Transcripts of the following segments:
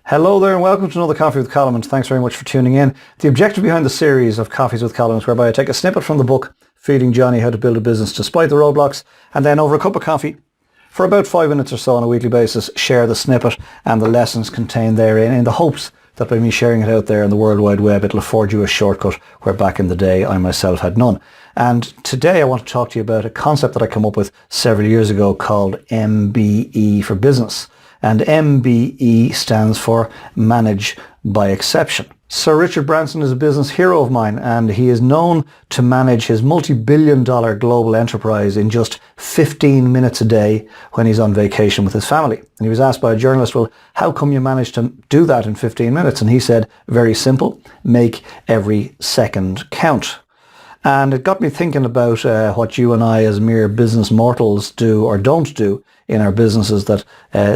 Hello there and welcome to another Coffee with Colin, and thanks very much for tuning in. The objective behind the series of Coffees with Colin is whereby I take a snippet from the book Feeding Johnny How to Build a Business Despite the Roadblocks, and then over a cup of coffee for about 5 minutes or so on a weekly basis share the snippet and the lessons contained therein, in the hopes that by me sharing it out there on the World Wide Web it'll afford you a shortcut where back in the day I myself had none. And today I want to talk to you about a concept that I came up with several years ago called MBE for business. And MBE stands for Manage by Exception. Sir Richard Branson is a business hero of mine, and he is known to manage his multi-billion-dollar global enterprise in just 15 minutes a day when he's on vacation with his family. And he was asked by a journalist, well, how come you managed to do that in 15 minutes? And he said, very simple, make every second count. And it got me thinking about what you and I as mere business mortals do or don't do in our businesses that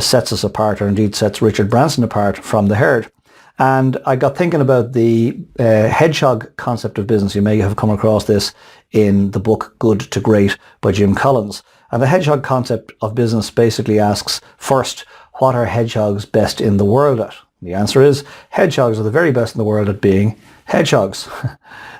sets us apart, or indeed sets Richard Branson apart from the herd. And I got thinking about the hedgehog concept of business. You may have come across this in the book Good to Great by Jim Collins. And the hedgehog concept of business basically asks, first, what are hedgehogs best in the world at? The answer is, hedgehogs are the very best in the world at being hedgehogs.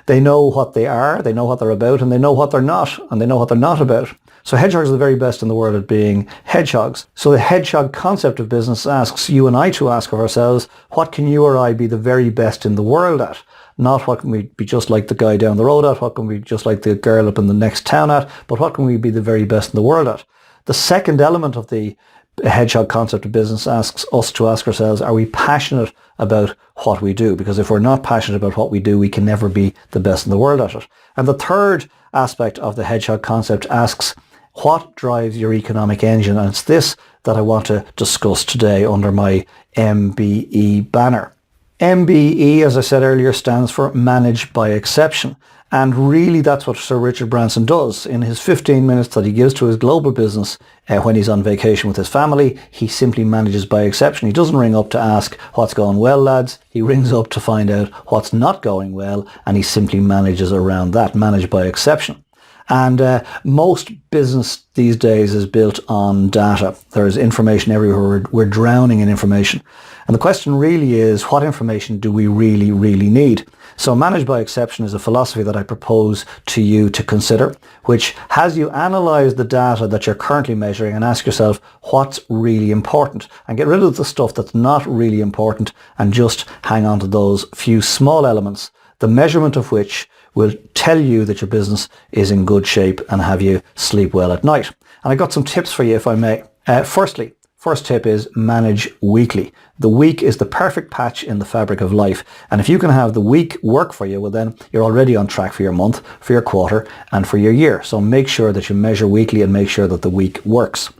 They know what they are, they know what they're about, and they know what they're not, and they know what they're not about. So hedgehogs are the very best in the world at being hedgehogs. So the hedgehog concept of business asks you and I to ask of ourselves, what can you or I be the very best in the world at? Not what can we be just like the guy down the road at, what can we be just like the girl up in the next town at, but what can we be the very best in the world at? The second element of the hedgehog concept of business asks us to ask ourselves, are we passionate about what we do? Because if we're not passionate about what we do, we can never be the best in the world at it. And the third aspect of the hedgehog concept asks, what drives your economic engine? And it's this that I want to discuss today under my MBE banner. MBE, as I said earlier, stands for Manage by Exception. And really that's what Sir Richard Branson does. In his 15 minutes that he gives to his global business when he's on vacation with his family, he simply manages by exception. He doesn't ring up to ask what's going well, lads. He rings up to find out what's not going well, and he simply manages around that. Manage by exception. And most business these days is built on data. There's information everywhere. We're drowning in information. And the question really is, what information do we really, really need? So Manage by Exception is a philosophy that I propose to you to consider, which has you analyze the data that you're currently measuring and ask yourself what's really important, and get rid of the stuff that's not really important and just hang on to those few small elements, the measurement of which will tell you that your business is in good shape and have you sleep well at night. And I got some tips for you, if I may. First tip is manage weekly. The week is the perfect patch in the fabric of life. And if you can have the week work for you, well then you're already on track for your month, for your quarter, and for your year. So make sure that you measure weekly and make sure that the week works.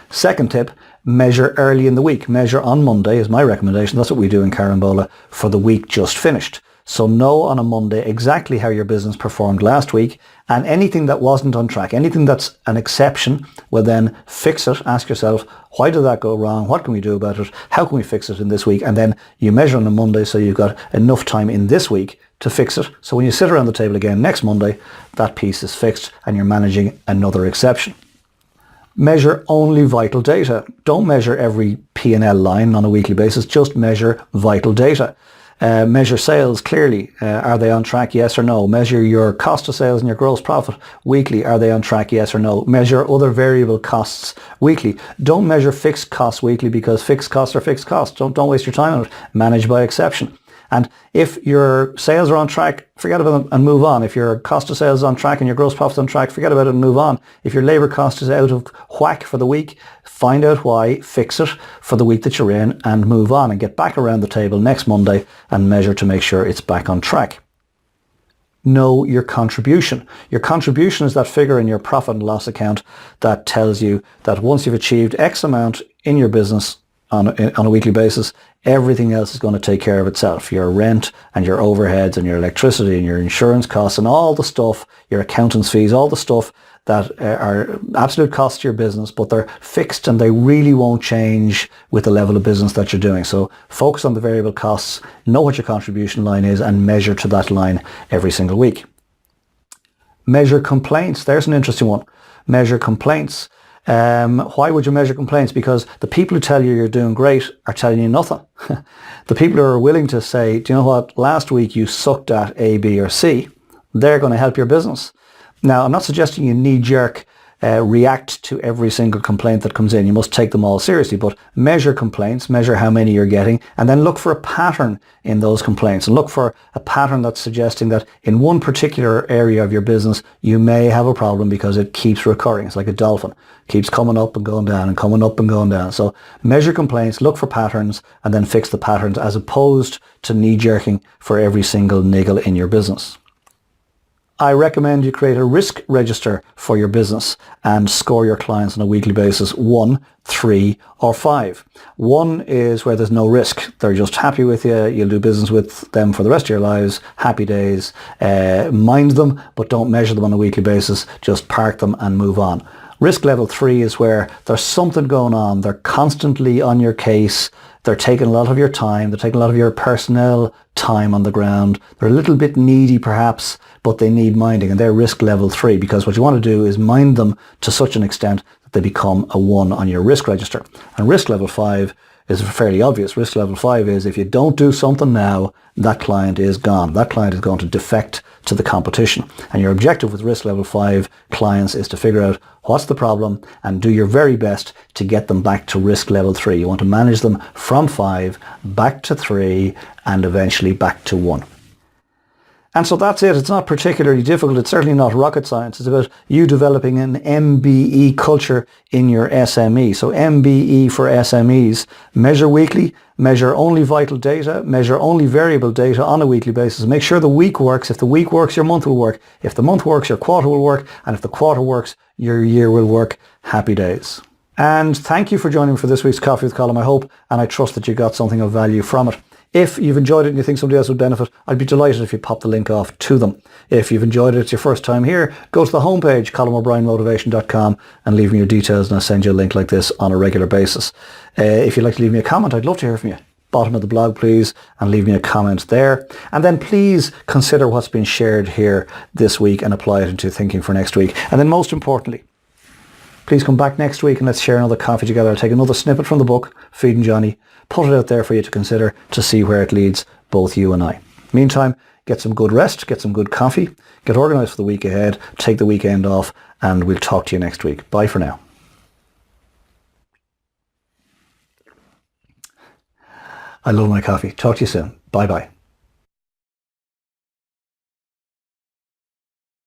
Second tip, measure early in the week. Measure on Monday is my recommendation. That's what we do in Carambola for the week just finished. So know on a Monday exactly how your business performed last week, and anything that wasn't on track, anything that's an exception, well then fix it. Ask yourself, why did that go wrong? What can we do about it? How can we fix it in this week? And then you measure on a Monday so you've got enough time in this week to fix it. So when you sit around the table again next Monday, that piece is fixed and you're managing another exception. Measure only vital data. Don't measure every P&L line on a weekly basis. Just measure vital data. Measure sales clearly. Are they on track? Yes or no? Measure your cost of sales and your gross profit weekly. Are they on track? Yes or no? Measure other variable costs weekly. Don't measure fixed costs weekly, because fixed costs are fixed costs. Don't waste your time on it. Manage by exception. And if your sales are on track, forget about them and move on. If your cost of sales is on track and your gross profit is on track, forget about it and move on. If your labour cost is out of whack for the week, find out why, fix it for the week that you're in, and move on and get back around the table next Monday and measure to make sure it's back on track. Know your contribution. Your contribution is that figure in your profit and loss account that tells you that once you've achieved X amount in your business on a weekly basis, everything else is going to take care of itself. Your rent and your overheads and your electricity and your insurance costs and all the stuff, your accountant's fees, all the stuff that are absolute costs to your business, but they're fixed and they really won't change with the level of business that you're doing. So focus on the variable costs, know what your contribution line is, and measure to that line every single week. Measure complaints. There's an interesting one. Measure complaints. Why would you measure complaints? Because the people who tell you you're doing great are telling you nothing. The people who are willing to say, do you know what, last week you sucked at A, B or C, they're going to help your business. Now, I'm not suggesting you knee-jerk react to every single complaint that comes in. You must take them all seriously, but measure complaints, measure how many you're getting, and then look for a pattern in those complaints, and look for a pattern that's suggesting that in one particular area of your business you may have a problem because it keeps recurring. It's like a dolphin, keeps coming up and going down and coming up and going down. So measure complaints, look for patterns, and then fix the patterns, as opposed to knee-jerking for every single niggle in your business. I recommend you create a risk register for your business and score your clients on a weekly basis, 1, 3 or 5. 1 is where there's no risk. They're just happy with you. You'll do business with them for the rest of your lives. Happy days. Mind them, but don't measure them on a weekly basis. Just park them and move on. Risk level 3 is where there's something going on. They're constantly on your case. They're taking a lot of your time. They're taking a lot of your personnel time on the ground. They're a little bit needy perhaps, but they need minding, and they're risk level 3, because what you want to do is mind them to such an extent that they become a 1 on your risk register. And risk level 5 is fairly obvious. Risk level 5 is if you don't do something now, that client is gone. That client is going to defect to the competition. And your objective with risk level 5 clients is to figure out what's the problem and do your very best to get them back to risk level 3. You want to manage them from 5 back to 3 and eventually back to 1. And so that's it. It's not particularly difficult. It's certainly not rocket science. It's about you developing an MBE culture in your SME. So MBE for SMEs. Measure weekly, measure only vital data, measure only variable data on a weekly basis. Make sure the week works. If the week works, your month will work. If the month works, your quarter will work. And if the quarter works, your year will work. Happy days. And thank you for joining me for this week's Coffee with Colm. I hope and I trust that you got something of value from it. If you've enjoyed it and you think somebody else would benefit, I'd be delighted if you pop the link off to them. If you've enjoyed it, it's your first time here, go to the homepage, colmobrienmotivation.com, and leave me your details, and I'll send you a link like this on a regular basis. If you'd like to leave me a comment, I'd love to hear from you. Bottom of the blog, please, and leave me a comment there. And then please consider what's been shared here this week and apply it into thinking for next week. And then most importantly, please come back next week and let's share another coffee together. I'll take another snippet from the book, Feeding Johnny, put it out there for you to consider to see where it leads both you and I. Meantime, get some good rest, get some good coffee, get organised for the week ahead, take the weekend off, and we'll talk to you next week. Bye for now. I love my coffee. Talk to you soon. Bye-bye.